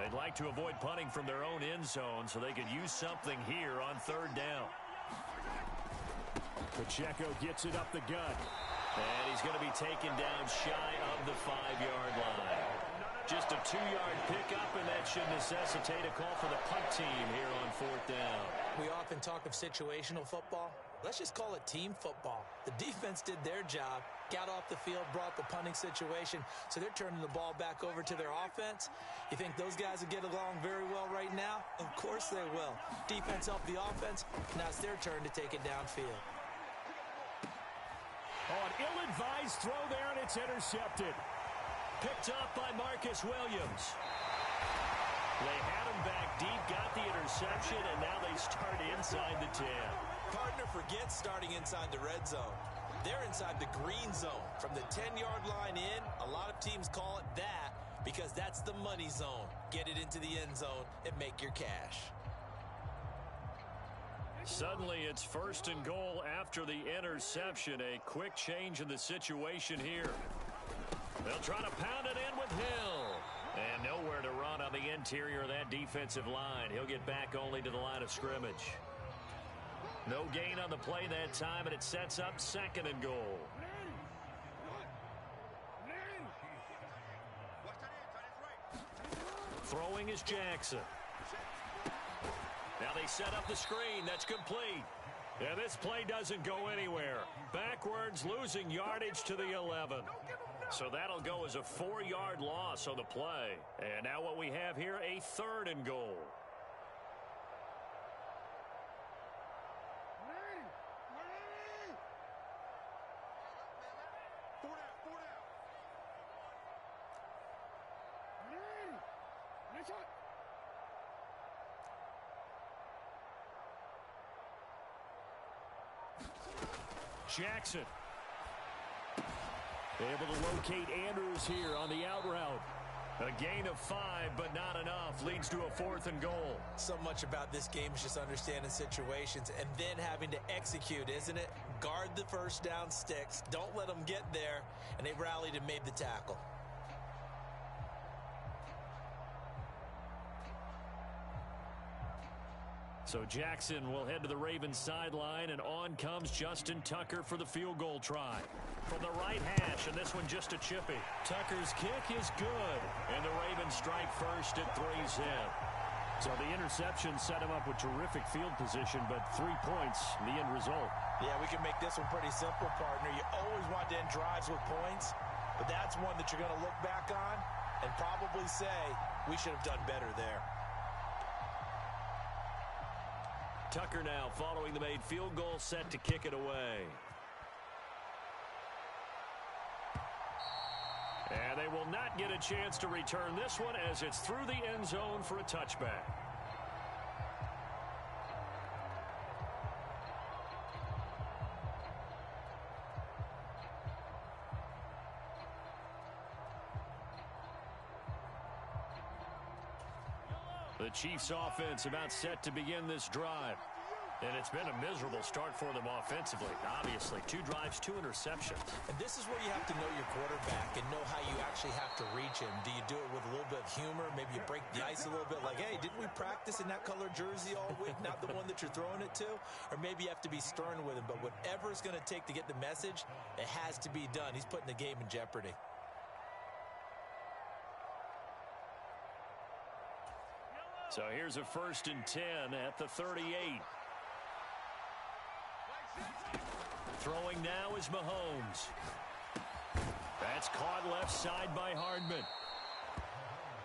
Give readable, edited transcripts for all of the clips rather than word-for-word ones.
They'd like to avoid punting from their own end zone so they could use something here on third down. Pacheco gets it up the gut. And he's going to be taken down shy of the 5-yard line. Just a 2-yard pickup, and that should necessitate a call for the punt team here on fourth down. We often talk of situational football. Let's just call it team football. The defense did their job, got off the field, brought the punting situation, so they're turning the ball back over to their offense. You think those guys will get along very well right now? Of course they will. Defense helped the offense. Now it's their turn to take it downfield. Oh, an ill-advised throw there, and it's intercepted. Picked up by Marcus Williams. They had him back deep, got the interception, and now they start inside the 10. Partner forgets starting inside the red zone. They're inside the green zone. From the 10-yard line in, a lot of teams call it that because that's the money zone. Get it into the end zone and make your cash. Suddenly, it's first and goal after the interception. A quick change in the situation here. They'll try to pound it in with Hill. And nowhere to run on the interior of that defensive line. He'll get back only to the line of scrimmage. No gain on the play that time, and it sets up second and goal. Throwing is Jackson. Now they set up the screen. That's complete. And this play doesn't go anywhere. Backwards, losing yardage to the 11. So that'll go as a 4-yard loss on the play. And now what we have here, a third and goal. Jackson able to locate Andrews here on the out route. A gain of 5, but not enough. Leads to a fourth and goal. So much about this game is just understanding situations and then having to execute, isn't it? Guard the first down sticks. Don't let them get there. And they rallied and made the tackle. So Jackson will head to the Ravens sideline, and on comes Justin Tucker for the field goal try. From the right hash, and this one just a chippy. Tucker's kick is good, and the Ravens strike first at 3-zip. So the interception set him up with terrific field position, but 3 points, the end result. Yeah, we can make this one pretty simple, partner. You always want to end drives with points, but that's one that you're going to look back on and probably say, we should have done better there. Tucker now following the made field goal, set to kick it away. And they will not get a chance to return this one as it's through the end zone for a touchback. The Chiefs offense about set to begin this drive. And it's been a miserable start for them offensively. Obviously, 2 drives, 2 interceptions. And this is where you have to know your quarterback and know how you actually have to reach him. Do you do it with a little bit of humor? Maybe you break the ice a little bit like, hey, didn't we practice in that color jersey all week, not the one that you're throwing it to? Or maybe you have to be stern with him. But whatever it's going to take to get the message, it has to be done. He's putting the game in jeopardy. So here's a 1st and 10 at the 38. Throwing now is Mahomes. That's caught left side by Hardman.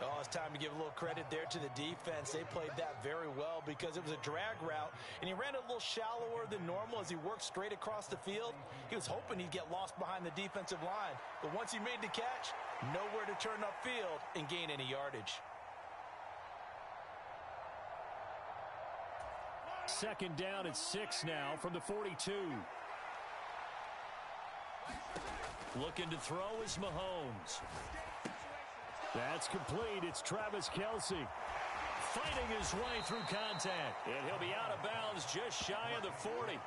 Oh, it's time to give a little credit there to the defense. They played that very well because it was a drag route, and he ran it a little shallower than normal as he worked straight across the field. He was hoping he'd get lost behind the defensive line, but once he made the catch, nowhere to turn upfield and gain any yardage. 2nd down at 6 now from the 42. Looking to throw is Mahomes. That's complete. It's Travis Kelce. Fighting his way through contact. And he'll be out of bounds just shy of the 40.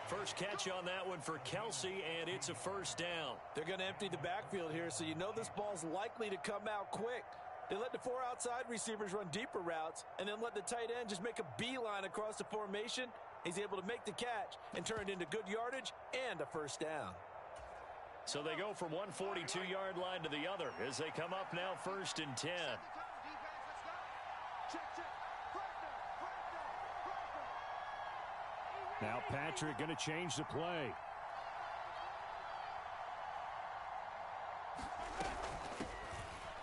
First catch on that one for Kelce, and it's a 1st down. They're going to empty the backfield here, so you know this ball's likely to come out quick. They let the 4 outside receivers run deeper routes and then let the tight end just make a beeline across the formation. He's able to make the catch and turn it into good yardage and a first down. So they go from one 42-yard line to the other as they come up now 1st and 10. Now Patrick going to change the play.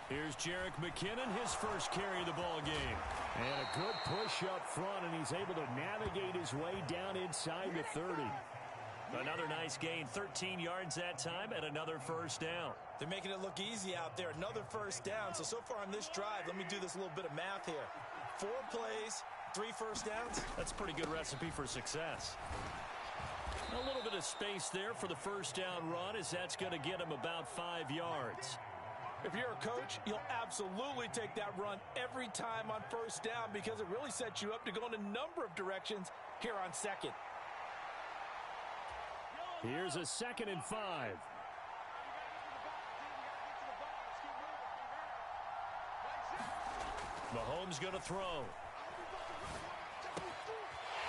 Here's Jerick McKinnon, his first carry of the ball game. And a good push up front, and he's able to navigate his way down inside the 30. Another nice gain, 13 yards that time, and another first down. They're making it look easy out there. Another first down. So far on this drive, let me do this little bit of math here. 4 plays, 3 first downs. That's a pretty good recipe for success. A little bit of space there for the first down run, as that's going to get him about 5 yards. If you're a coach, you'll absolutely take that run every time on first down because it really sets you up to go in a number of directions here on second. Here's a 2nd and 5. Mahomes going to throw.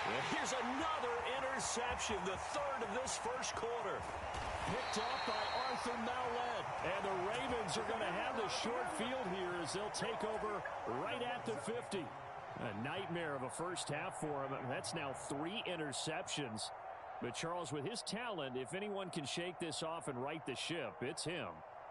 And here's another interception, the 3rd of this first quarter. Picked off by Arthur Maulet. And the Ravens are going to have the short field here as they'll take over right at the 50. A nightmare of a first half for him. That's now 3 interceptions. But Charles, with his talent, if anyone can shake this off and right the ship, it's him.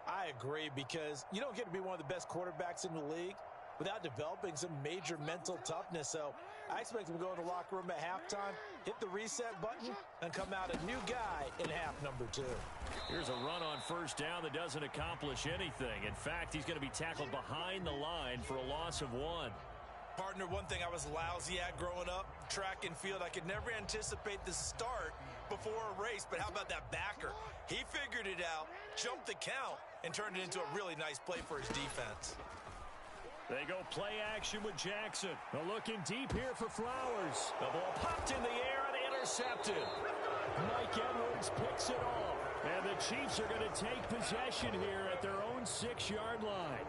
I agree, because you don't get to be one of the best quarterbacks in the league without developing some major mental toughness. So I expect him to go in the locker room at halftime, hit the reset button, and come out a new guy in half number 2. Here's a run on first down that doesn't accomplish anything. In fact, he's going to be tackled behind the line for a loss of 1. Partner, one thing I was lousy at growing up, track and field, I could never anticipate the start before a race, but how about that backer? He figured it out, jumped the count, and turned it into a really nice play for his defense. They go play action with Jackson. Looking deep here for Flowers. The ball popped in the air and intercepted. Mike Edwards picks it off. And the Chiefs are going to take possession here at their own 6-yard line.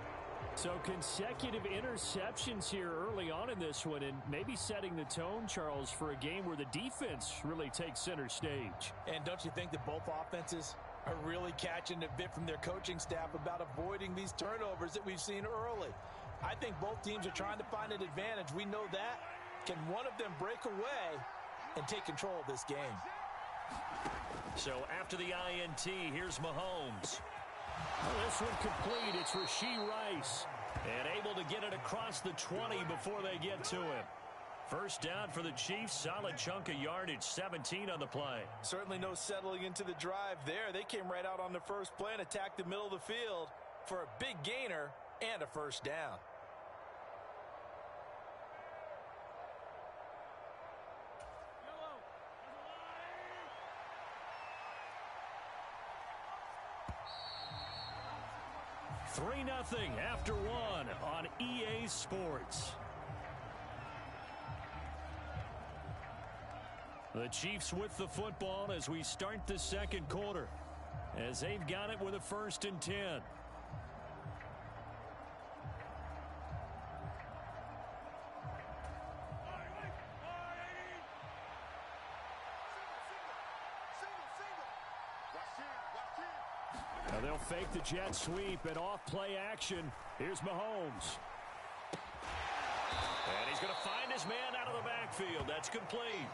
So consecutive interceptions here early on in this one, and maybe setting the tone, Charles, for a game where the defense really takes center stage. And don't you think that both offenses are really catching a bit from their coaching staff about avoiding these turnovers that we've seen early? I think both teams are trying to find an advantage. We know that. Can one of them break away and take control of this game? So after the INT, here's Mahomes. Well, this one complete. It's Rashee Rice. And able to get it across the 20 before they get to him. First down for the Chiefs. Solid chunk of yardage. 17 on the play. Certainly no settling into the drive there. They came right out on the first play and attacked the middle of the field for a big gainer and a first down. Three 3-0 after 1 on EA Sports. The Chiefs with the football as we start the second quarter, as they've got it with a 1st and 10. Now they'll fake the jet sweep and off play action. Here's Mahomes. And he's going to find his man out of the backfield. That's complete.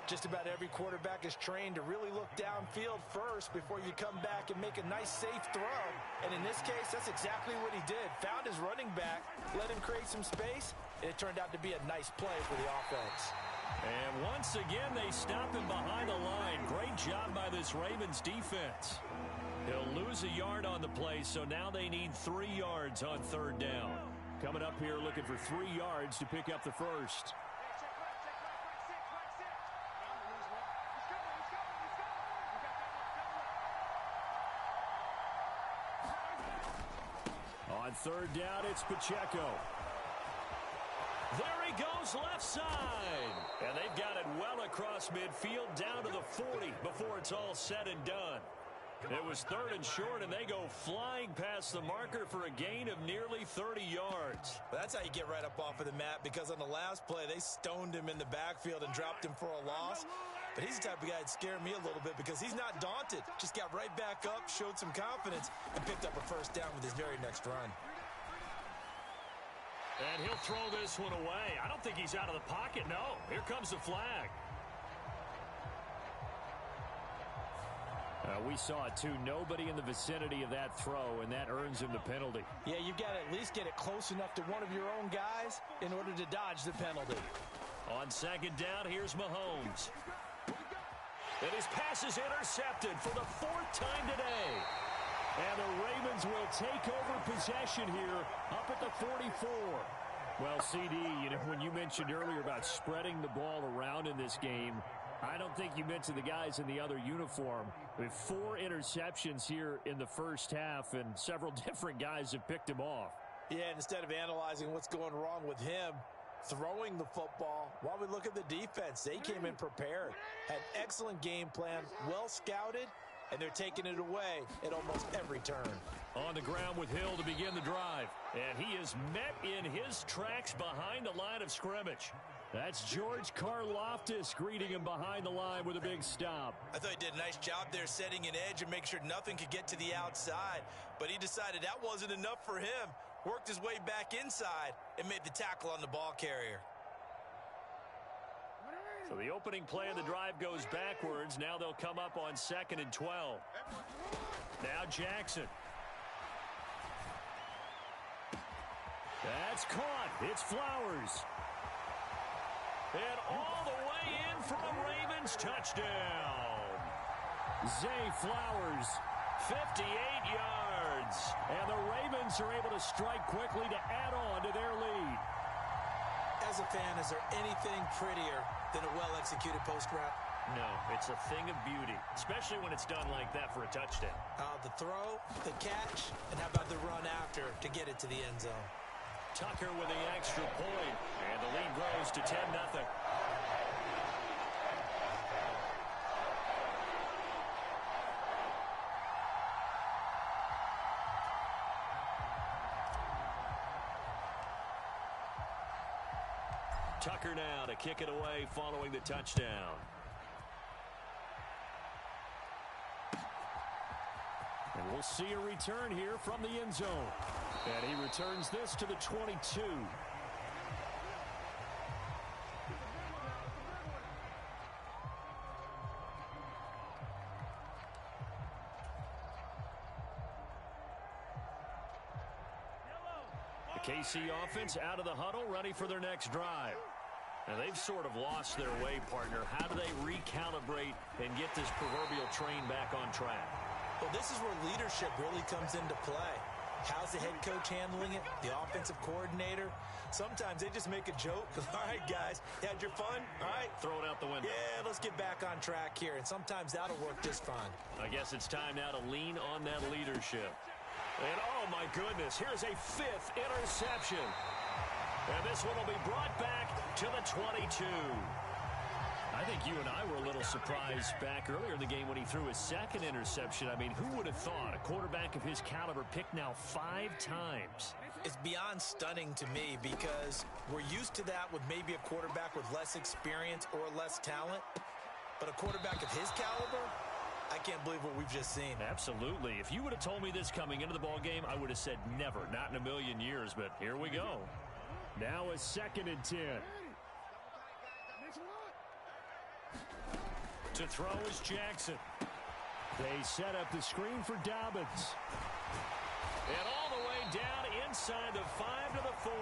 Just about every quarterback is trained to really look downfield first before you come back and make a nice, safe throw. And in this case, that's exactly what he did. Found his running back, let him create some space, and it turned out to be a nice play for the offense. And once again, they stop him behind the line. Great job by this Ravens defense. He'll lose a yard on the play, so now they need 3 yards on 3rd down. Coming up here looking for 3 yards to pick up the first. On 3rd down, it's Pacheco. There he goes left side. And they've got it well across midfield down to the 40 before it's all said and done. It was 3rd and short, and they go flying past the marker for a gain of nearly 30 yards. Well, that's how you get right up off of the mat, because on the last play, they stoned him in the backfield and dropped him for a loss. But he's the type of guy that scared me a little bit because he's not daunted. Just got right back up, showed some confidence, and picked up a first down with his very next run. And he'll throw this one away. I don't think he's out of the pocket, no. Here comes the flag. We saw it, too. Nobody in the vicinity of that throw, and that earns him the penalty. Yeah, you've got to at least get it close enough to one of your own guys in order to dodge the penalty. On 2nd down, here's Mahomes. And his pass is intercepted for the 4th time today. And the Ravens will take over possession here up at the 44. Well, CD, when you mentioned earlier about spreading the ball around in this game, I don't think you mentioned the guys in the other uniform. With 4 interceptions here in the first half, and several different guys have picked him off. Yeah, and instead of analyzing what's going wrong with him, throwing the football, while we look at the defense, they came in prepared, had excellent game plan, well scouted, and they're taking it away at almost every turn. On the ground with Hill to begin the drive. And he is met in his tracks behind the line of scrimmage. That's George Karlaftis greeting him behind the line with a big stop. I thought he did a nice job there setting an edge and making sure nothing could get to the outside. But he decided that wasn't enough for him. Worked his way back inside and made the tackle on the ball carrier. So the opening play of the drive goes backwards. Now they'll come up on 2nd and 12. Now Jackson. That's caught. It's Flowers. And all the way in for a Ravens touchdown. Zay Flowers. 58 yards. And the Ravens are able to strike quickly to add on to their lead. As a fan, is there anything prettier than a well-executed post route? No, it's a thing of beauty, especially when it's done like that for a touchdown. The throw, the catch, and how about the run after to get it to the end zone? Tucker with the extra point, and the lead grows to 10-0. Tucker now to kick it away following the touchdown. And we'll see a return here from the end zone. And he returns this to the 22. The KC offense out of the huddle, ready for their next drive. Now, they've sort of lost their way, partner. How do they recalibrate and get this proverbial train back on track? Well, this is where leadership really comes into play. How's the head coach handling it? The offensive coordinator? Sometimes they just make a joke. All right, guys, you had your fun? All right. Throw it out the window. Yeah, let's get back on track here. And sometimes that'll work just fine. I guess it's time now to lean on that leadership. And, oh, my goodness, here's a 5th interception. And this one will be brought back to the 22. I think you and I were a little surprised back earlier in the game when he threw his 2nd interception. I mean, who would have thought a quarterback of his caliber picked now 5 times? It's beyond stunning to me because we're used to that with maybe a quarterback with less experience or less talent. But a quarterback of his caliber, I can't believe what we've just seen. Absolutely. If you would have told me this coming into the ball game, I would have said never, not in a million years. But here we go. Now a 2nd and 10. To throw is Jackson. They set up the screen for Dobbins. And all the way down inside the 5 to the 4.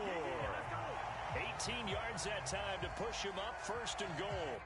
18 yards that time to push him up 1st and goal.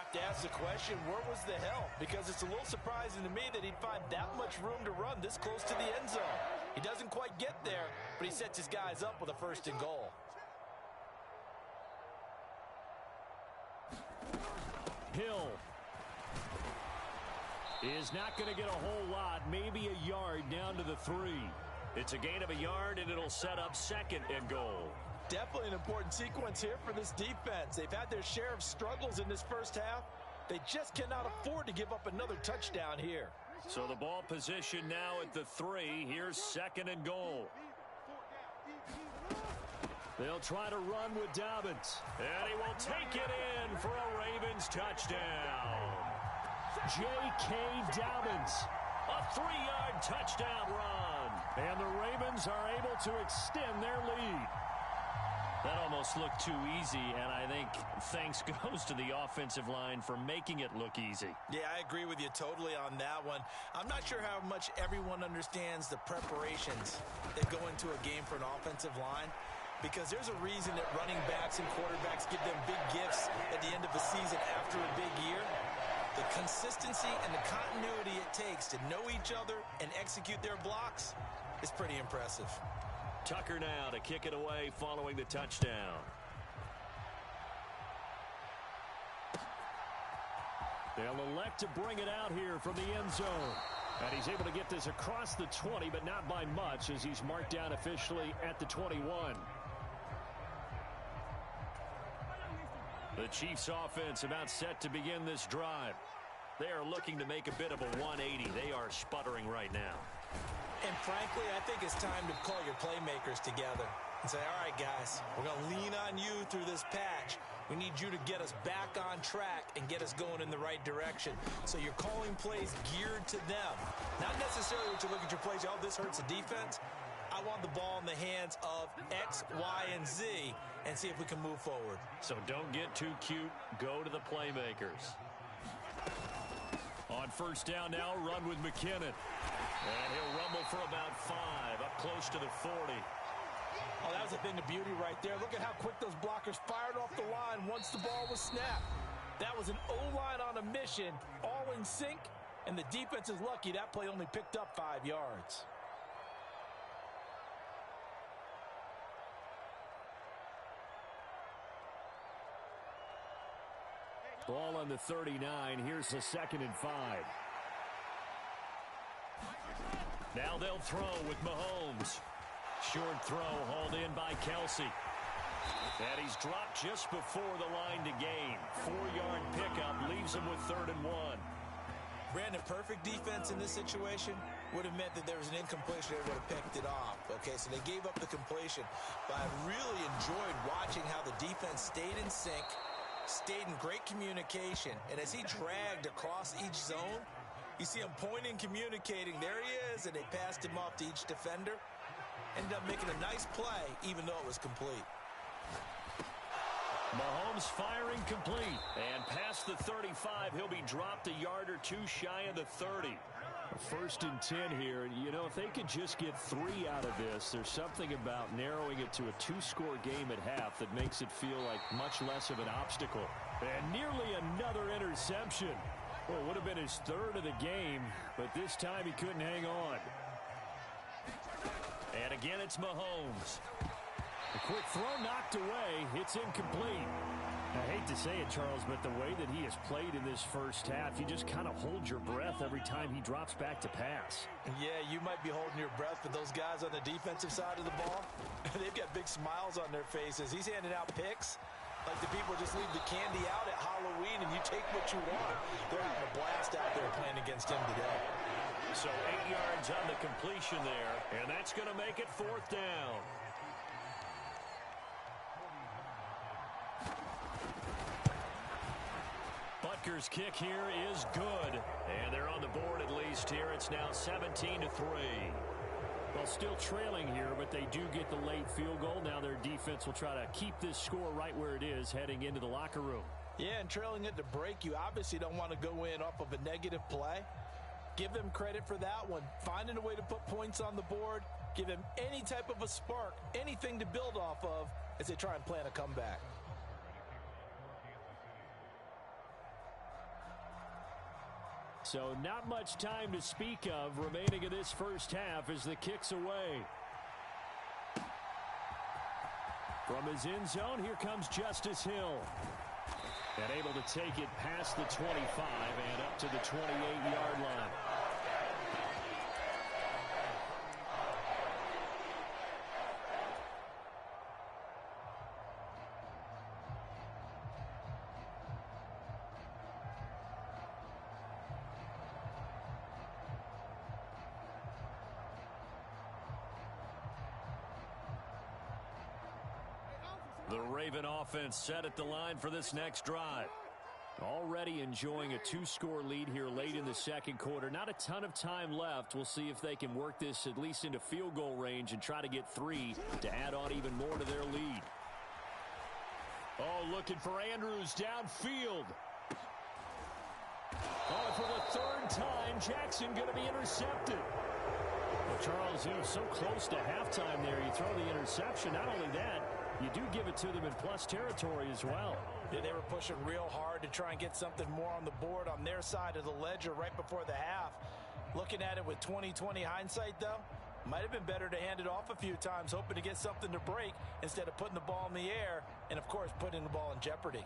have to ask the question, where was the help? Because it's a little surprising to me that he'd find that much room to run this close to the end zone. He doesn't quite get there, but he sets his guys up with a 1st and goal. Hill is not going to get a whole lot, maybe a yard down to the 3. It's a gain of a yard, and it'll set up 2nd and goal. Definitely an important sequence here for this defense. They've had their share of struggles in this first half. They just cannot afford to give up another touchdown here. So the ball position now at the 3. Here's 2nd and goal. They'll try to run with Dobbins. And he will take it in for a Ravens touchdown. J.K. Dobbins. A 3-yard touchdown run. And the Ravens are able to extend their lead. That almost looked too easy, and I think thanks goes to the offensive line for making it look easy. Yeah, I agree with you totally on that one. I'm not sure how much everyone understands the preparations that go into a game for an offensive line, because there's a reason that running backs and quarterbacks give them big gifts at the end of the season after a big year. The consistency and the continuity it takes to know each other and execute their blocks is pretty impressive. Tucker now to kick it away following the touchdown. They'll elect to bring it out here from the end zone. And he's able to get this across the 20, but not by much, as he's marked down officially at the 21. The Chiefs offense about set to begin this drive. They are looking to make a bit of a 180. They are sputtering right now. And frankly, I think it's time to call your playmakers together and say, all right, guys, we're going to lean on you through this patch. We need you to get us back on track and get us going in the right direction. So you're calling plays geared to them. Not necessarily to look at your plays, oh, this hurts the defense. I want the ball in the hands of X, Y, and Z and see if we can move forward. So don't get too cute. Go to the playmakers. On 1st down now, run with McKinnon. And he'll rumble for about 5, up close to the 40. Oh, that was a thing of beauty right there. Look at how quick those blockers fired off the line once the ball was snapped. That was an O-line on a mission, all in sync, and the defense is lucky that play only picked up 5 yards. Ball on the 39. Here's the 2nd and 5. Now they'll throw with Mahomes. Short throw hauled in by Kelsey. And he's dropped just before the line to gain. 4-yard pickup leaves him with 3rd and 1. Brandon, perfect defense in this situation would have meant that there was an incompletion. They would have picked it off. Okay, so they gave up the completion. But I really enjoyed watching how the defense stayed in sync, stayed in great communication. And as he dragged across each zone, you see him pointing, communicating. There he is, and they passed him off to each defender. Ended up making a nice play, even though it was complete. Mahomes firing complete. And past the 35, he'll be dropped a yard or 2 shy of the 30. 1st and 10 here. And, you know, if they could just get 3 out of this, there's something about narrowing it to a 2-score game at half that makes it feel like much less of an obstacle. And nearly another interception. Well, it would have been his 3rd of the game, but this time he couldn't hang on. And again, it's Mahomes. A quick throw knocked away. It's incomplete. I hate to say it, Charles, but the way that he has played in this first half, you just kind of hold your breath every time he drops back to pass. Yeah, you might be holding your breath, but those guys on the defensive side of the ball, they've got big smiles on their faces. He's handing out picks like the people just leave the candy out at Halloween and you take what you want. They're having a blast out there playing against him today. So 8 yards on the completion there, and that's going to make it 4th down. Butker's kick here is good, and they're on the board at least here. It's now 17-3. Well, still trailing here, but they do get the late field goal. Now their defense will try to keep this score right where it is heading into the locker room. Yeah, and trailing it to break, you obviously don't want to go in off of a negative play. Give them credit for that one. Finding a way to put points on the board, give them any type of a spark, anything to build off of as they try and plan a comeback. So not much time to speak of remaining in this first half as the kick's away. From his end zone, here comes Justice Hill. And able to take it past the 25 and up to the 28-yard line. The Raven offense set at the line for this next drive. Already enjoying a 2-score lead here late in the second quarter. Not a ton of time left. We'll see if they can work this at least into field goal range and try to get 3 to add on even more to their lead. Oh, looking for Andrews downfield. Oh, for the third time, Jackson going to be intercepted. Well, Charles, you know, so close to halftime there. You throw the interception. Not only that, you do give it to them in plus territory as well. Yeah, they were pushing real hard to try and get something more on the board on their side of the ledger right before the half. Looking at it with 20/20 hindsight, though, might have been better to hand it off a few times, hoping to get something to break instead of putting the ball in the air and, of course, putting the ball in jeopardy.